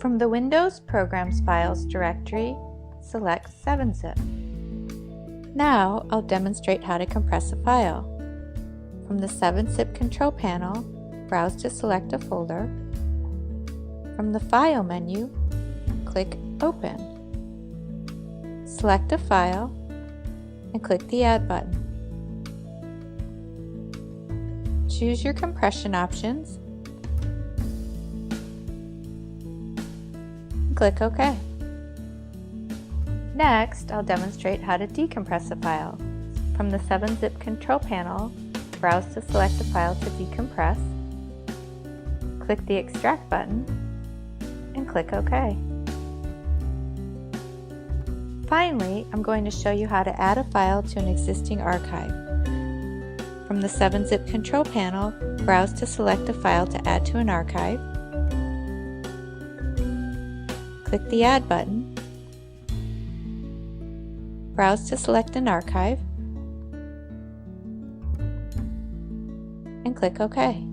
From the Windows Programs Files directory, select 7-zip. Now I'll demonstrate how to compress a file. From the 7-zip control panel, browse to select a folder. From the File menu, click Open. Select a file and click the Add button. Choose your compression options and click OK. Next, I'll demonstrate how to decompress a file. From the 7-zip control panel, browse to select the file to decompress, click the Extract button, and click OK. Finally, I'm going to show you how to add a file to an existing archive. From the 7-zip control panel, browse to select a file to add to an archive, click the Add button, browse to select an archive, and click OK.